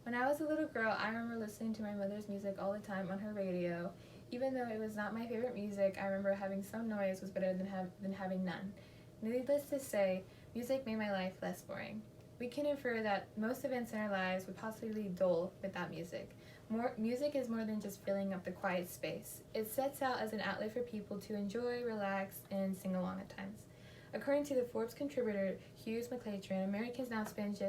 When I was a little girl, I remember listening to my mother's music all the time on her radio. Even though it was not my favorite music, I remember having some noise was better than having none. Needless to say, music made my life less boring. We can infer that most events in our lives would possibly be dull without music. Music is more than just filling up the quiet space. It sets out as an outlet for people to enjoy, relax, and sing along at times. According to the Forbes contributor Hughes McClatchan, Americans now spend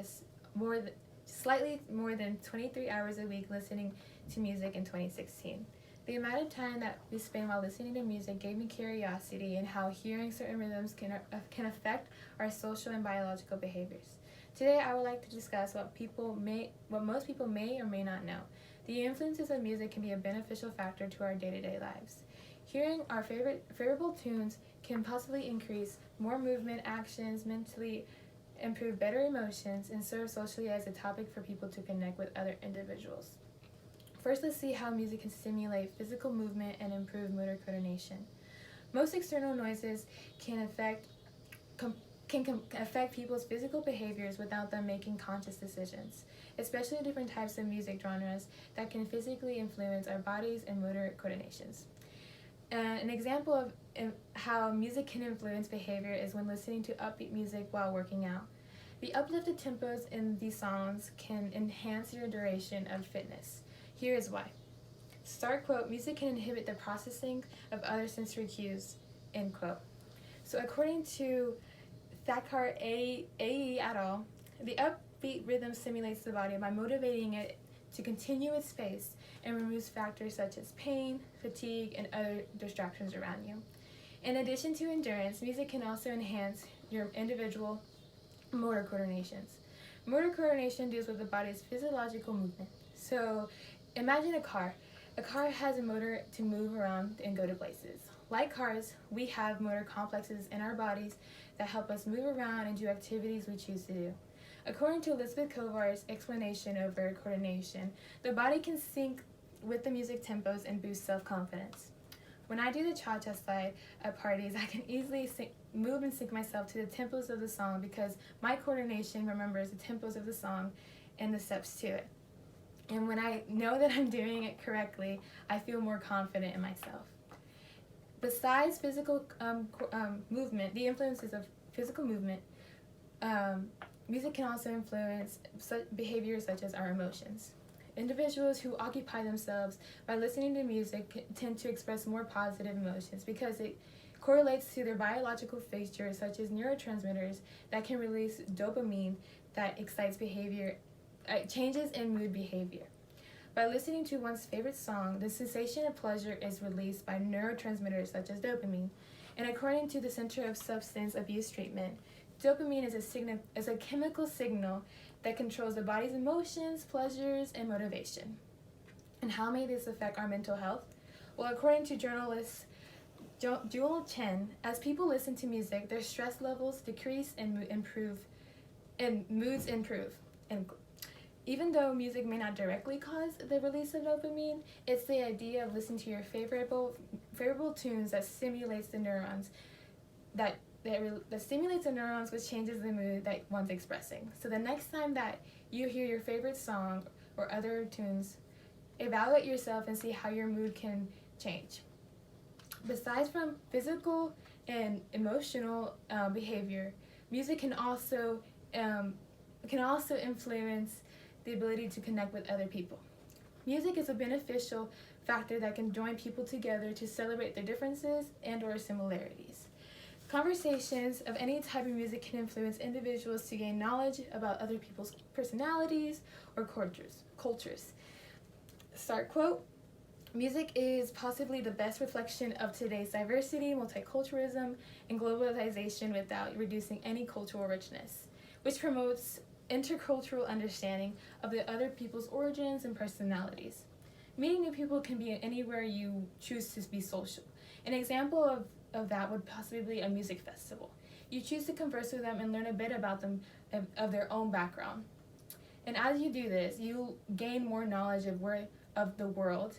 slightly more than 23 hours a week listening to music in 2016. The amount of time that we spend while listening to music gave me curiosity in how hearing certain rhythms can affect our social and biological behaviors. Today, I would like to discuss what most people may or may not know. The influences of music can be a beneficial factor to our day-to-day lives. Hearing our favorable tunes can possibly increase more movement, actions, mentally improve better emotions, and serve socially as a topic for people to connect with other individuals. First, let's see how music can stimulate physical movement and improve motor coordination. Most external noises can affect people's physical behaviors without them making conscious decisions, especially different types of music genres that can physically influence our bodies and motor coordinations. An example of how music can influence behavior is when listening to upbeat music while working out. The uplifted tempos in these songs can enhance your duration of fitness. Here is why. Start quote, music can inhibit the processing of other sensory cues, end quote. So according to Thakkar A E et al., the upbeat rhythm stimulates the body by motivating it to continue its pace and removes factors such as pain, fatigue, and other distractions around you. In addition to endurance, music can also enhance your individual motor coordinations. Motor coordination deals with the body's physiological movement. So imagine a car. A car has a motor to move around and go to places. Like cars, we have motor complexes in our bodies that help us move around and do activities we choose to do. According to Elizabeth Kovar's explanation of motor coordination, the body can sync with the music tempos and boost self-confidence. When I do the cha-cha slide at parties, I can easily move and sync myself to the tempos of the song because my coordination remembers the tempos of the song and the steps to it. And when I know that I'm doing it correctly, I feel more confident in myself. Besides physical movement, the influences of physical movement, music can also influence behaviors such as our emotions. Individuals who occupy themselves by listening to music tend to express more positive emotions because it correlates to their biological features such as neurotransmitters that can release dopamine that excites changes in mood behavior. By listening to one's favorite song, the sensation of pleasure is released by neurotransmitters such as dopamine. And according to the Center of Substance Abuse Treatment, dopamine is a chemical signal that controls the body's emotions, pleasures, and motivation. And how may this affect our mental health? Well, according to journalist Jewel Chen, as people listen to music, their stress levels decrease and moods improve. And even though music may not directly cause the release of dopamine, it's the idea of listening to your favorable tunes that stimulates the neurons that stimulates the neurons, which changes the mood that one's expressing. So the next time that you hear your favorite song or other tunes, evaluate yourself and see how your mood can change. Besides from physical and emotional behavior, music can also influence the ability to connect with other people. Music is a beneficial factor that can join people together to celebrate their differences and/or similarities. Conversations of any type of music can influence individuals to gain knowledge about other people's personalities or cultures. Start quote, music is possibly the best reflection of today's diversity, multiculturalism, and globalization without reducing any cultural richness, which promotes intercultural understanding of the other people's origins and personalities. Meeting new people can be anywhere you choose to be social. An example of that would possibly be a music festival. You choose to converse with them and learn a bit about them, of their own background. And as you do this, you gain more knowledge of the world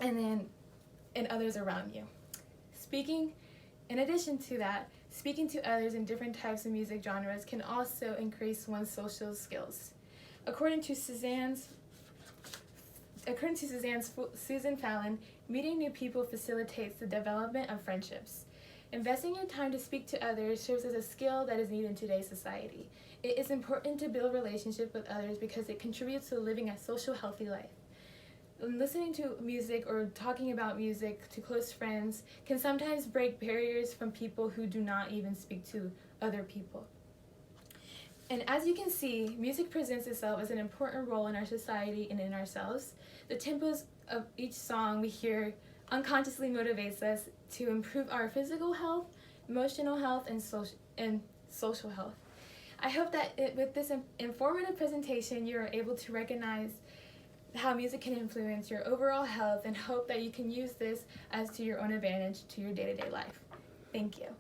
and others around you. In addition to that, speaking to others in different types of music genres can also increase one's social skills. According to Susan Fallon, meeting new people facilitates the development of friendships. Investing your time to speak to others serves as a skill that is needed in today's society. It is important to build relationships with others because it contributes to living a social, healthy life. Listening to music or talking about music to close friends can sometimes break barriers from people who do not even speak to other people. And as you can see, music presents itself as an important role in our society and in ourselves. The tempos of each song we hear unconsciously motivates us to improve our physical health, emotional health, and social health. I hope that with this informative presentation, you are able to recognize how music can influence your overall health and hope that you can use this as to your own advantage to your day-to-day life. Thank you.